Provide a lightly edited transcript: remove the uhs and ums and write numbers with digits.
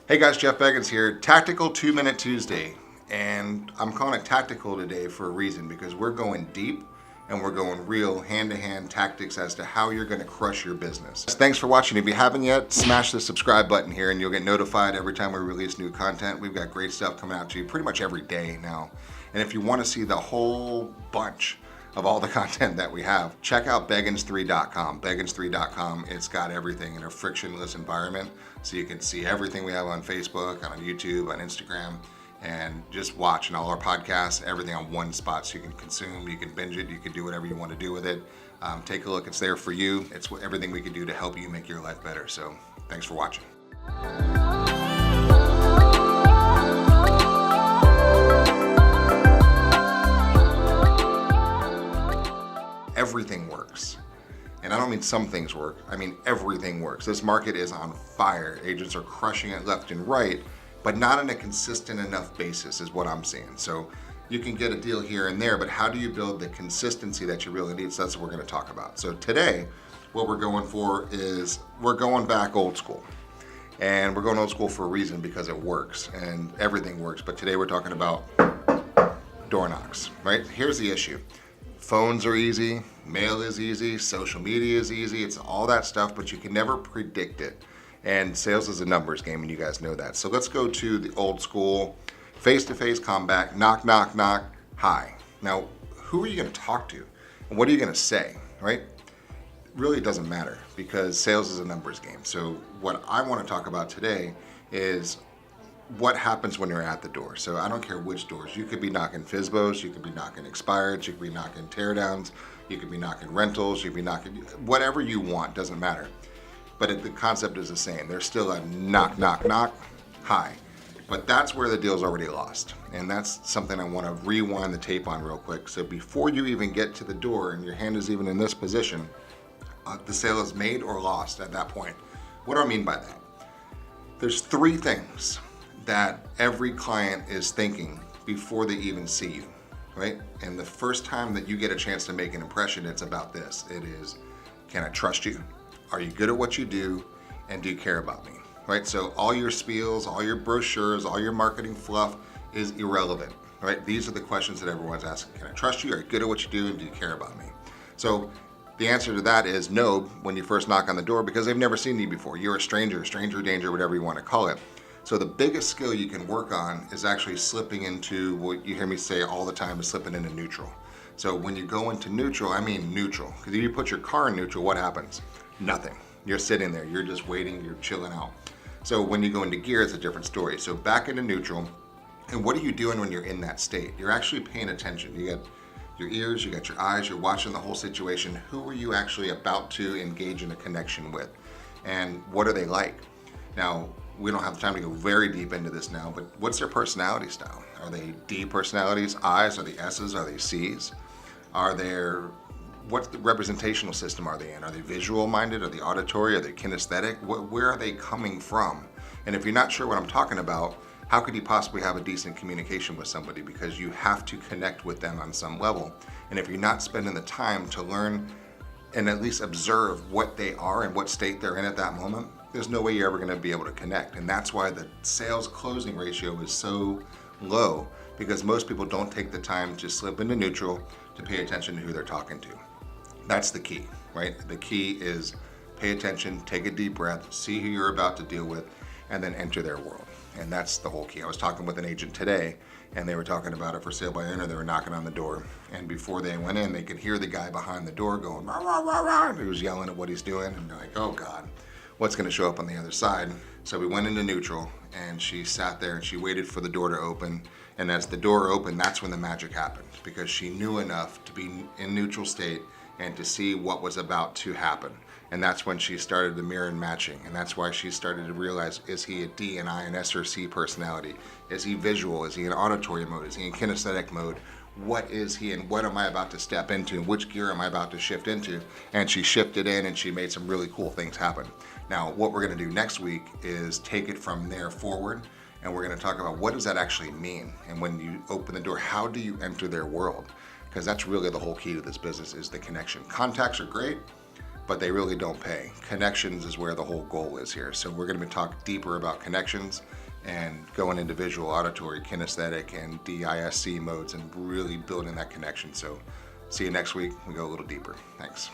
Hey guys, Jeff Beggins here. Tactical 2-Minute Tuesday. And I'm calling it tactical today for a reason, because we're going deep and we're going real hand-to-hand tactics as to how you're going to crush your business. Thanks for watching. If you haven't yet, smash the subscribe button here and you'll get notified every time we release new content. We've got great stuff coming out to you pretty much every day now. And if you want to see the whole bunch of all the content that we have, check out Beggins3.com. Beggins3.com, it's got everything in a frictionless environment, so you can see everything we have on Facebook, on YouTube, on Instagram, and just watch. And all our podcasts, everything on one spot, so you can consume, you can binge it, you can do whatever you want to do with it. Take a look, it's there for you. It's everything we can do to help you make your life better. So thanks for watching. Everything works. And I don't mean some things work, I mean everything works. This market is on fire. Agents are crushing it left and right, but not on a consistent enough basis is what I'm seeing. So you can get a deal here and there, but how do you build the consistency that you really need? So that's what we're gonna talk about. So today, what we're going for is we're going back old school. And we're going old school for a reason, because it works and everything works. But today we're talking about door knocks, right? Here's the issue. Phones are easy, mail is easy, social media is easy, it's all that stuff, but you can never predict it. And sales is a numbers game, and you guys know that. So let's go to the old school, face-to-face combat, knock, knock, knock, hi. Now, who are you gonna talk to? And what are you gonna say, right? Really doesn't matter, because sales is a numbers game. So what I wanna talk about today is what happens when you're at the door. So I don't care which doors. You could be knocking FSBOs, you could be knocking expireds, you could be knocking teardowns, you could be knocking rentals, you could be knocking whatever you want, doesn't matter. But the concept is the same. There's still a knock, knock, knock, hi. But that's where the deal's already lost. And that's something I want to rewind the tape on real quick. So before you even get to the door and your hand is even in this position, the sale is made or lost at that point. What do I mean by that? There's three things that every client is thinking before they even see you, right? And the first time that you get a chance to make an impression, it's about this. It is, can I trust you? Are you good at what you do? And do you care about me, right? So all your spiels, all your brochures, all your marketing fluff is irrelevant, right? These are the questions that everyone's asking. Can I trust you? Are you good at what you do? And do you care about me? So the answer to that is no when you first knock on the door, because they've never seen you before. You're a stranger danger, whatever you want to call it. So the biggest skill you can work on is actually slipping into what you hear me say all the time, is slipping into neutral. So when you go into neutral, I mean neutral. Because if you put your car in neutral, what happens? Nothing. You're sitting there, you're just waiting, you're chilling out. So when you go into gear, it's a different story. So back into neutral, and what are you doing when you're in that state? You're actually paying attention. You got your ears, you got your eyes, you're watching the whole situation. Who are you actually about to engage in a connection with? And what are they like? Now, we don't have the time to go very deep into this now, but what's their personality style? Are they D personalities, I's? Are they S's? Are they C's? What's the representational system are they in? Are they visual minded? Are they auditory? Are they kinesthetic? Where are they coming from? And if you're not sure what I'm talking about, how could you possibly have a decent communication with somebody? Because you have to connect with them on some level. And if you're not spending the time to learn and at least observe what they are and what state they're in at that moment, there's no way you're ever gonna be able to connect. And that's why the sales closing ratio is so low, because most people don't take the time to slip into neutral to pay attention to who they're talking to. That's the key, right? The key is pay attention, take a deep breath, see who you're about to deal with, and then enter their world. And that's the whole key. I was talking with an agent today, and they were talking about it for sale by owner. They were knocking on the door, and before they went in, they could hear the guy behind the door going, rah, rah, rah, rah. He was yelling at what he's doing, and they're like, oh God, what's gonna show up on the other side? So we went into neutral, and she sat there and she waited for the door to open. And as the door opened, that's when the magic happened, because she knew enough to be in neutral state and to see what was about to happen. And that's when she started the mirror and matching. And that's why she started to realize, is he a D, an I, an S, or C personality? Is he visual? Is he in auditory mode? Is he in kinesthetic mode? What is he, and what am I about to step into? Which gear am I about to shift into? And she shifted in, and she made some really cool things happen. Now, what we're gonna do next week is take it from there forward, and we're gonna talk about what does that actually mean? And when you open the door, how do you enter their world? Because that's really the whole key to this business, is the connection. Contacts are great, but they really don't pay. Connections is where the whole goal is here. So we're going to be talking deeper about connections and going into visual, auditory, kinesthetic, and DISC modes and really building that connection. So see you next week. We go a little deeper. Thanks.